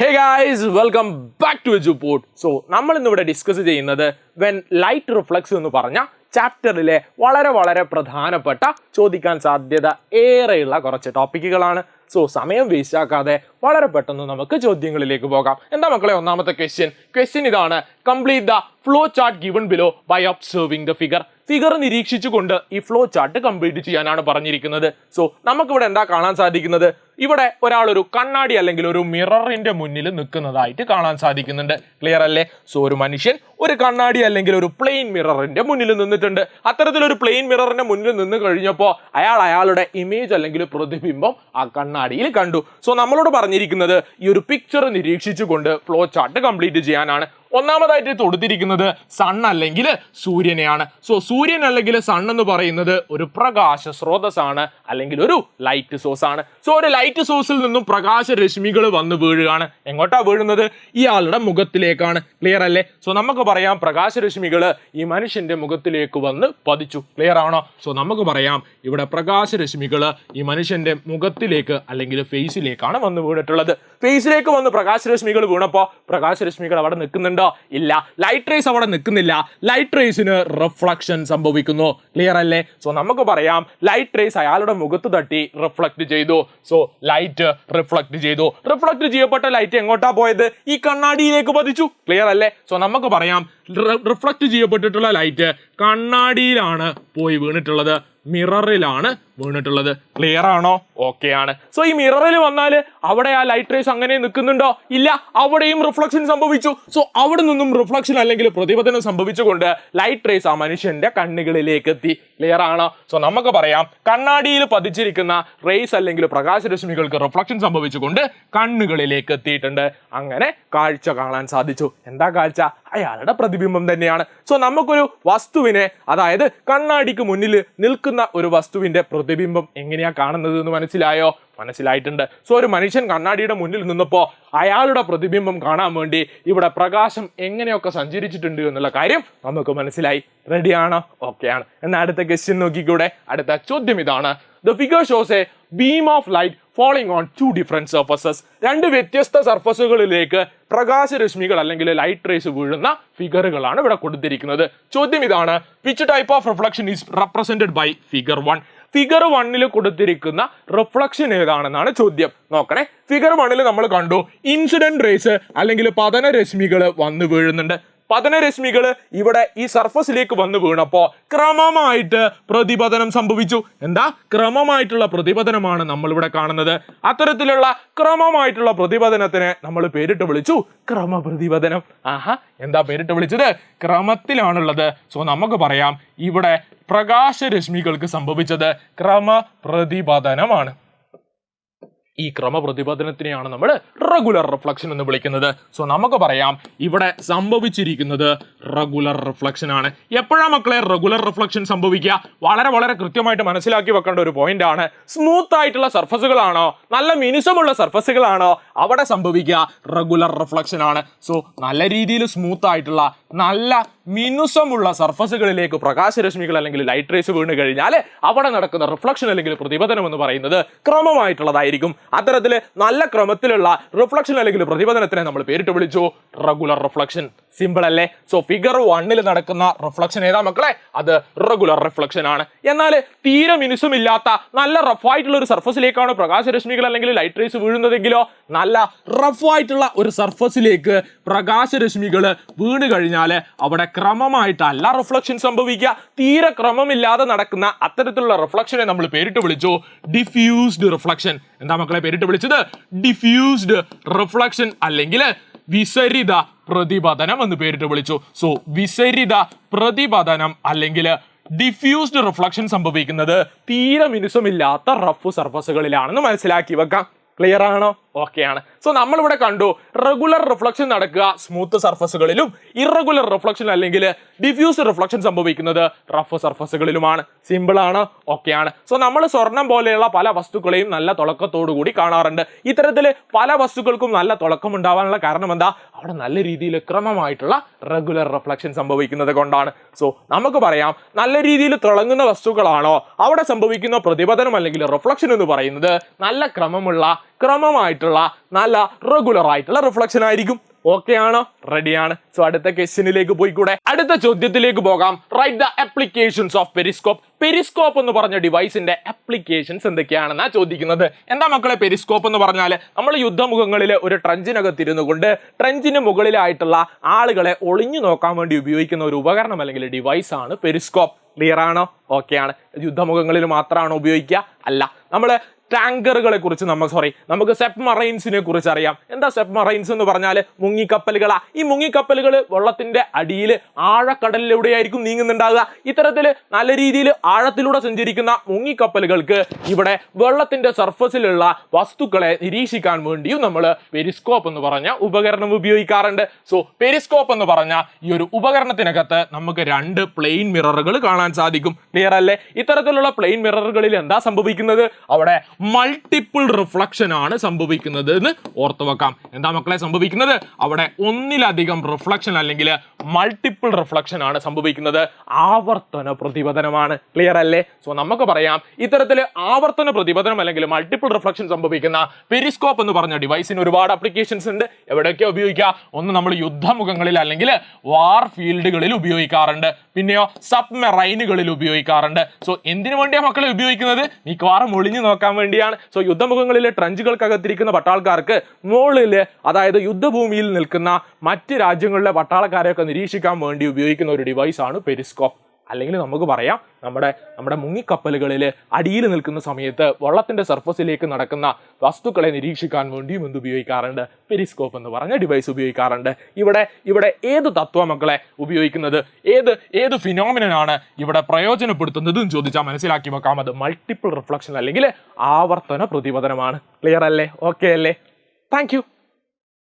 Hey guys welcome back to Eduport. So നമ്മൾ ഇന്നിവിടെ discuss ചെയ്യുന്നത് വെൻ ലൈറ്റ് റിഫ്ലക്സ് എന്ന് പറഞ്ഞ ചാപ്റ്ററിലെ വളരെ പ്രധാനപ്പെട്ട ചോദിക്കാൻ സാധ്യത ഏറെയുള്ള കുറച്ച് ടോപ്പിക്കുകളാണ്. സോ സമയം വേസ്റ്റ് ആക്കാതെ വളരെ പെട്ടെന്ന് നമുക്ക് ചോദ്യങ്ങളിലേക്ക് പോകാം. എന്താ മക്കളെ ഒന്നാമത്തെ ക്വസ്റ്റ്യൻ ഇതാണ്. Complete the flow chart given below by observing the figure നിരീക്ഷിച്ചുകൊണ്ട് ഈ ഫ്ലോ ചാർട്ട് കംപ്ലീറ്റ് ചെയ്യാനാണ് പറഞ്ഞിരിക്കുന്നത്. സോ നമുക്കിവിടെ എന്താ കാണാൻ സാധിക്കുന്നത്? ഇവിടെ ഒരാൾ ഒരു കണ്ണാടി അല്ലെങ്കിൽ ഒരു മിററിന്റെ മുന്നിൽ നിൽക്കുന്നതായിട്ട് കാണാൻ സാധിക്കുന്നുണ്ട്. ക്ലിയർ അല്ലേ? സോ ഒരു മനുഷ്യൻ ഒരു കണ്ണാടി അല്ലെങ്കിൽ ഒരു പ്ലെയിൻ മിററിന്റെ മുന്നിൽ നിന്നിട്ടുണ്ട്. അത്തരത്തിലൊരു പ്ലെയിൻ മിററിന്റെ മുന്നിൽ നിന്ന് കഴിഞ്ഞപ്പോൾ അയാളുടെ ഇമേജ് അല്ലെങ്കിൽ പ്രതിബിംബം ആ കണ്ണാടിയിൽ കണ്ടു. സോ നമ്മളോട് പറഞ്ഞിരിക്കുന്നത് ഈ ഒരു പിക്ചർ നിരീക്ഷിച്ചുകൊണ്ട് ഫ്ലോ ചാർട്ട് കംപ്ലീറ്റ് ചെയ്യാനാണ്. ഒന്നാമതായിട്ട് തൊടുത്തിരിക്കുന്നത് സൺ അല്ലെങ്കിൽ സൂര്യനെയാണ്. സോ സൂര്യൻ അല്ലെങ്കിൽ സൺ എന്ന് പറയുന്നത് ഒരു പ്രകാശ സ്രോതസ്സാണ് അല്ലെങ്കിൽ ഒരു ലൈറ്റ് സോഴ്സ് ആണ്. സോ ഒരു ലൈറ്റ് സോഴ്സിൽ നിന്നും പ്രകാശ രശ്മികൾ വന്ന് വീഴുകയാണ്. എങ്ങോട്ടാ വീഴുന്നത്? ഇയാളുടെ മുഖത്തിലേക്കാണ്. ക്ലിയർ അല്ലേ? സോ നമുക്ക് പറയാം പ്രകാശരശ്മികൾ ഈ മനുഷ്യന്റെ മുഖത്തിലേക്ക് വന്ന് പതിച്ചു. ക്ലിയർ ആണോ? സോ നമുക്ക് പറയാം ഇവിടെ പ്രകാശരശ്മികൾ ഈ മനുഷ്യന്റെ മുഖത്തിലേക്ക് അല്ലെങ്കിൽ ഫേസിലേക്കാണ് വന്ന് വീണിട്ടുള്ളത്. ഫേസിലേക്ക് വന്ന് പ്രകാശരശ്മികൾ വീണപ്പോൾ പ്രകാശരശ്മികൾ അവിടെ നിൽക്കുന്നുണ്ടോ? ഇല്ല. ലൈറ്റ് റേസ് അവിടെ നിൽക്കുന്നില്ല. ലൈറ്റ് റേസിന് റിഫ്ലക്ഷൻ സംഭവിക്കുന്നു. ക്ലിയർ അല്ലേ? സോ നമുക്ക് പറയാം ലൈറ്റ് റേസ് അയാളുടെ മുഖത്ത് തട്ടി റിഫ്ലക്ട് ചെയ്തു. സോ ലൈറ്റ് റിഫ്ലക്ട് ചെയ്തു. റിഫ്ലക്ട് ചെയ്യപ്പെട്ട ലൈറ്റ് എങ്ങോട്ടാ പോയത്? ഈ കണ്ണാടിയിലേക്ക് പതിച്ചു. ക്ലിയർ അല്ലേ? സോ നമുക്ക് പറയാം റിഫ്ലക്ട് ചെയ്യപ്പെട്ടിട്ടുള്ള ലൈറ്റ് കണ്ണാടിയിലാണ് പോയി വീണിട്ടുള്ളത്, മിററിലാണ് വീണിട്ടുള്ളത്. ക്ലിയർ ആണോ? ഓക്കെ ആണ്. സോ ഈ മിററിൽ വന്നാൽ അവിടെ ആ ലൈറ്റ് റേസ് അങ്ങനെ നിൽക്കുന്നുണ്ടോ? ഇല്ല. അവിടെയും റിഫ്ലക്ഷൻ സംഭവിച്ചു. സോ അവിടെ നിന്നും റിഫ്ലക്ഷൻ അല്ലെങ്കിൽ പ്രതിപതനം സംഭവിച്ചുകൊണ്ട് ലൈറ്റ് റേസ് ആ മനുഷ്യന്റെ കണ്ണുകളിലേക്ക് എത്തി. ക്ലിയർ ആണോ? സോ നമുക്ക് പറയാം കണ്ണാടിയിൽ പതിച്ചിരിക്കുന്ന റേസ് അല്ലെങ്കിൽ പ്രകാശരശ്മികൾക്ക് റിഫ്ലക്ഷൻ സംഭവിച്ചുകൊണ്ട് കണ്ണുകളിലേക്ക് എത്തിയിട്ടുണ്ട്. അങ്ങനെ കാഴ്ച കാണാൻ സാധിച്ചു. എന്താ കാഴ്ച? അയാളുടെ പ്രതിബിംബം തന്നെയാണ്. സോ നമുക്കൊരു വസ്തുവിനെ, അതായത് കണ്ണാടിക്ക് മുന്നിൽ നിൽക്കുന്ന ഒരു വസ്തുവിന്റെ പ്രതിബിംബം എങ്ങനെയാ കാണുന്നത് എന്ന് മനസ്സിലായോ? മനസ്സിലായിട്ടുണ്ട്. സോ ഒരു മനുഷ്യൻ കണ്ണാടിയുടെ മുന്നിൽ നിന്നപ്പോൾ അയാളുടെ പ്രതിബിംബം കാണാൻ വേണ്ടി ഇവിടെ പ്രകാശം എങ്ങനെയൊക്കെ സഞ്ചരിച്ചിട്ടുണ്ട് എന്നുള്ള കാര്യം നമുക്ക് മനസ്സിലായി. റെഡിയാണോ? ഓക്കെ ആണ്. എന്നാൽ അടുത്ത ക്വസ്റ്റ്യൻ നോക്കിക്കൂടെ? അടുത്ത ചോദ്യം ഇതാണ്. The figure shows a beam of light falling on two different surfaces. രണ്ട് വ്യത്യസ്ത സർഫസുകളിലേക്ക് പ്രകാശരശ്മികൾ അല്ലെങ്കിൽ ലൈറ്റ് റേസ് വീഴുന്ന ഫിഗറുകളാണ് ഇവിടെ കൊടുത്തിരിക്കുന്നത്. ചോദ്യം ഇതാണ്. Which type of reflection is represented by figure 1? Figure 1 കൊടുത്തിരിക്കുന്ന റിഫ്ലക്ഷൻ ഏതാണെന്നാണ് ചോദ്യം. നോക്കണേ. ഫിഗർ 1 നമ്മൾ കണ്ടു ഇൻസിഡന്റ് റേസ് അല്ലെങ്കിൽ പതനരശ്മികൾ വന്നു വീഴുന്നുണ്ട്. പതനരശ്മികൾ ഇവിടെ ഈ സർഫസിലേക്ക് വന്ന് വീണപ്പോൾ ക്രമമായിട്ട് പ്രതിപതനം സംഭവിച്ചു. എന്താ? ക്രമമായിട്ടുള്ള പ്രതിപതനമാണ് നമ്മൾ ഇവിടെ കാണുന്നത്. അത്തരത്തിലുള്ള ക്രമമായിട്ടുള്ള പ്രതിപതനത്തിന് നമ്മൾ പേരിട്ട് വിളിച്ചു ക്രമപ്രതിപതനം. എന്താ പേരിട്ട് വിളിച്ചത്? ക്രമത്തിലാണുള്ളത്. സോ നമുക്ക് പറയാം ഇവിടെ പ്രകാശരശ്മികൾക്ക് സംഭവിച്ചത് ക്രമപ്രതിപതനമാണ്. ഈ ക്രമപ്രതിപതനത്തിനെയാണ് നമ്മൾ റെഗുലർ റിഫ്ലക്ഷൻ എന്ന് വിളിക്കുന്നത്. സോ നമുക്ക് പറയാം ഇവിടെ സംഭവിച്ചിരിക്കുന്നത് റെഗുലർ റിഫ്ലക്ഷൻ ആണ്. എപ്പോഴാ മക്കളെ റെഗുലർ റിഫ്ലക്ഷൻ സംഭവിക്കുക? വളരെ കൃത്യമായിട്ട് മനസ്സിലാക്കി വെക്കേണ്ട ഒരു പോയിന്റ് ആണ്. സ്മൂത്ത് ആയിട്ടുള്ള സർഫസുകളാണോ, നല്ല മിനുസമുള്ള സർഫസുകളാണോ അവിടെ സംഭവിക്കുക റെഗുലർ റിഫ്ലക്ഷൻ ആണ്. സോ നല്ല രീതിയിൽ സ്മൂത്ത് ആയിട്ടുള്ള നല്ല മിനുസമുള്ള സർഫസുകളിലേക്ക് പ്രകാശരശ്മികൾ അല്ലെങ്കിൽ ലൈറ്റ് റേസ് വീണ് കഴിഞ്ഞാൽ അവിടെ നടക്കുന്ന റിഫ്ലക്ഷൻ അല്ലെങ്കിൽ പ്രതിപതനം എന്ന് പറയുന്നത് ക്രമമായിട്ടുള്ളതായിരിക്കും. അത്തരത്തിൽ നല്ല ക്രമത്തിലുള്ള റിഫ്ലക്ഷൻ അല്ലെങ്കിൽ പ്രതിപതനത്തിനെ നമ്മൾ പേരിട്ട് വിളിച്ചു റെഗുലർ റിഫ്ലക്ഷൻ. സിമ്പിൾ അല്ലേ? സോ ഫിഗർ 1 നടക്കുന്ന റിഫ്ലക്ഷൻ ഏതാ മക്കളെ? അത് റെഗുലർ റിഫ്ലക്ഷൻ ആണ്. എന്നാൽ തീരെ മിനുസമില്ലാത്ത നല്ല റഫായിട്ടുള്ള ഒരു സർഫസിലേക്കാണ് പ്രകാശരശ്മികൾ അല്ലെങ്കിൽ ലൈറ്റ് റേസ് വീഴുന്നതെങ്കിലോ നല്ല റഫായിട്ടുള്ള ഒരു സർഫസിലേക്ക് പ്രകാശരശ്മികൾ വീണ് കഴിഞ്ഞാൽ അവിടെ ക്രമമായിട്ടല്ല റിഫ്ലക്ഷൻ സംഭവിക്കുക. തീരെ ക്രമമില്ലാതെ നടക്കുന്ന അത്തരത്തിലുള്ള റിഫ്ലക്ഷനെ നമ്മൾ പേരിട്ട് വിളിച്ചു ഡിഫ്യൂസ്ഡ് റിഫ്ലക്ഷൻ. എന്താ മക്കളെ പേരിട്ട് വിളിച്ചത്? ഡിഫ്യൂസ്ഡ് റിഫ്ലക്ഷൻ അല്ലെങ്കിൽ വിസരിത പ്രതിപതനം എന്ന് പേരിട്ട് വിളിച്ചു. സോ വിസരിത പ്രതിപതനം അല്ലെങ്കിൽ ഡിഫ്യൂസ്ഡ് റിഫ്ലക്ഷൻ സംഭവിക്കുന്നത് തീരെ മിനുസമില്ലാത്ത റഫ് സർഫസുകളിലാണെന്ന് മനസ്സിലാക്കി വെക്കാം. ക്ലിയർ ആണോ? ഓക്കെ ആണ്. സോ നമ്മളിവിടെ കണ്ടു റെഗുലർ റിഫ്ലക്ഷൻ നടക്കുക സ്മൂത്ത് സർഫസുകളിലും ഇറഗുലർ റിഫ്ലക്ഷൻ അല്ലെങ്കിൽ ഡിഫ്യൂസ് റിഫ്ലക്ഷൻ സംഭവിക്കുന്നത് റഫ് സർഫസുകളിലുമാണ്. സിമ്പിൾ ആണ്. ഓക്കെ ആണ്. സോ നമ്മൾ സ്വർണം പോലെയുള്ള പല വസ്തുക്കളെയും നല്ല തിളക്കത്തോടു കൂടി കാണാറുണ്ട്. ഇത്തരത്തിൽ പല വസ്തുക്കൾക്കും നല്ല തിളക്കം ഉണ്ടാവാനുള്ള കാരണം എന്താ? അവിടെ നല്ല രീതിയിൽ ക്രമമായിട്ടുള്ള റെഗുലർ റിഫ്ലക്ഷൻ സംഭവിക്കുന്നത് കൊണ്ടാണ്. സോ നമുക്ക് പറയാം നല്ല രീതിയിൽ തിളങ്ങുന്ന വസ്തുക്കളാണോ അവിടെ സംഭവിക്കുന്ന പ്രതിപതനം അല്ലെങ്കിൽ റിഫ്ലക്ഷൻ എന്ന് പറയുന്നത് നല്ല ക്രമമുള്ള ക്രമമായിട്ടുള്ള നല്ല റെഗുലർ ആയിട്ടുള്ള റിഫ്ലക്ഷൻ ആയിരിക്കും. ഓക്കെ ആണോ? റെഡിയാണ്. സോ അടുത്ത ക്വസ്റ്റ്യനിലേക്ക് പോയിക്കൂടെ? അടുത്ത ചോദ്യത്തിലേക്ക് പോകാം. Write the applications of Periscope. Periscope എന്ന് പറഞ്ഞ ഡിവൈസിന്റെ ആപ്ലിക്കേഷൻസ് എന്തൊക്കെയാണെന്നാ ചോദിക്കുന്നത്. എന്താ മക്കളെ പെരിസ്കോപ്പ് എന്ന് പറഞ്ഞാൽ? നമ്മൾ യുദ്ധമുഖങ്ങളിൽ ഒരു ട്രഞ്ചിനകത്തിരുന്നു കൊണ്ട് ട്രഞ്ചിന് മുകളിലായിട്ടുള്ള ആളുകളെ ഒളിഞ്ഞു നോക്കാൻ വേണ്ടി ഉപയോഗിക്കുന്ന ഒരു ഉപകരണം അല്ലെങ്കിൽ ഡിവൈസ് ആണ് പെരിസ്കോപ്പ്. ക്ലിയർ ആണോ? ഓക്കെ ആണ്. യുദ്ധമുഖങ്ങളിൽ മാത്രമാണോ ഉപയോഗിക്കുക? അല്ല. നമ്മൾ ടാങ്കറുകളെ കുറിച്ച് നമുക്ക് സബ്മറൈൻസിനെ കുറിച്ച് അറിയാം. എന്താ സബ്മറൈൻസ് എന്ന് പറഞ്ഞാൽ? മുങ്ങിക്കപ്പലുകളാ. ഈ മുങ്ങിക്കപ്പലുകൾ വെള്ളത്തിന്റെ അടിയിൽ ആഴക്കടലിലൂടെയായിരിക്കും നീങ്ങുന്നുണ്ടാകുക. ഇത്തരത്തിൽ നല്ല രീതിയിൽ ആഴത്തിലൂടെ സഞ്ചരിക്കുന്ന മുങ്ങിക്കപ്പലുകൾക്ക് ഇവിടെ വെള്ളത്തിന്റെ സർഫസിലുള്ള വസ്തുക്കളെ നിരീക്ഷിക്കാൻ വേണ്ടിയും നമ്മൾ പെരിസ്കോപ്പ് എന്ന് പറഞ്ഞ ഉപകരണം ഉപയോഗിക്കാറുണ്ട്. സോ പെരിസ്കോപ്പ് എന്ന് പറഞ്ഞ ഈ ഒരു ഉപകരണത്തിനകത്ത് നമുക്ക് 2 പ്ലെയിൻ മിററുകൾ കാണാൻ സാധിക്കും. ക്ലിയർ അല്ലേ? ഇത്തരത്തിലുള്ള പ്ലെയിൻ മിററുകളിൽ എന്താ സംഭവിക്കുന്നത്? അവിടെ മൾട്ടിപ്പിൾ റിഫ്ലക്ഷൻ ആണ് സംഭവിക്കുന്നത് എന്ന് ഓർത്തു വെക്കാം. എന്താ മക്കളെ സംഭവിക്കുന്നത്? അവിടെ ഒന്നിലധികം റിഫ്ലക്ഷൻ അല്ലെങ്കിൽ മൾട്ടിപ്പിൾ റിഫ്ലക്ഷൻ ആണ് സംഭവിക്കുന്നത്. ആവർത്തന പ്രതിപതനമാണ്. ക്ലിയർ അല്ലേ? സോ നമുക്ക് പറയാം ഇത്തരത്തിൽ ആവർത്തന പ്രതിപതനം അല്ലെങ്കിൽ മൾട്ടിപ്പിൾ റിഫ്ലക്ഷൻ സംഭവിക്കുന്ന പെരിസ്കോപ്പ് എന്ന് പറഞ്ഞ ഡിവൈസിന് ഒരുപാട് ആപ്ലിക്കേഷൻസ് ഉണ്ട്. എവിടെയൊക്കെ ഉപയോഗിക്കുക? ഒന്ന് നമ്മൾ യുദ്ധമുഖങ്ങളിൽ അല്ലെങ്കിൽ വാർ ഫീൽഡുകളിൽ ഉപയോഗിക്കാറുണ്ട്. പിന്നെയോ സബ്മറൈനുകളിൽ ഉപയോഗിക്കാറുണ്ട്. സോ എന്തിനു വേണ്ടിയാണ് മക്കളെ ഉപയോഗിക്കുന്നത്? മിക്കവാറും ഒളിഞ്ഞു നോക്കാൻ വേണ്ടിയാണ്. സോ യുദ്ധമുഖങ്ങളിലെ ട്രഞ്ചുകൾക്കകത്തിരിക്കുന്ന പട്ടാൾക്കാർക്ക് മുകളിൽ, അതായത് യുദ്ധഭൂമിയിൽ നിൽക്കുന്ന മറ്റ് രാജ്യങ്ങളിലെ പട്ടാളക്കാരെയൊക്കെ നിരീക്ഷിക്കാൻ വേണ്ടി ഉപയോഗിക്കുന്ന ഒരു ഡിവൈസ് ആണ് പെരിസ്കോപ്പ്. അല്ലെങ്കിൽ നമുക്ക് പറയാം നമ്മുടെ മുങ്ങിക്കപ്പലുകളിൽ അടിയിൽ നിൽക്കുന്ന സമയത്ത് വെള്ളത്തിന്റെ സർഫസിലേക്ക് നടക്കുന്ന വസ്തുക്കളെ നിരീക്ഷിക്കാൻ വേണ്ടിയും എന്ത് ഉപയോഗിക്കാറുണ്ട്? പെരിസ്കോപ്പ് എന്ന് പറഞ്ഞ ഡിവൈസ് ഉപയോഗിക്കാറുണ്ട്. ഇവിടെ ഏത് തത്വ മക്കളെ ഉപയോഗിക്കുന്നത്? ഏത് ഫിനോമിനനാണ് ഇവിടെ പ്രയോജനപ്പെടുത്തുന്നത് എന്ന് ചോദിച്ചാൽ മനസ്സിലാക്കി വെക്കാം. അത് മൾട്ടിപ്പിൾ റിഫ്ലക്ഷൻ അല്ലെങ്കിൽ ആവർത്തന പ്രതിപതനമാണ്. ക്ലിയർ അല്ലേ? ഓക്കെ അല്ലേ? Thank you.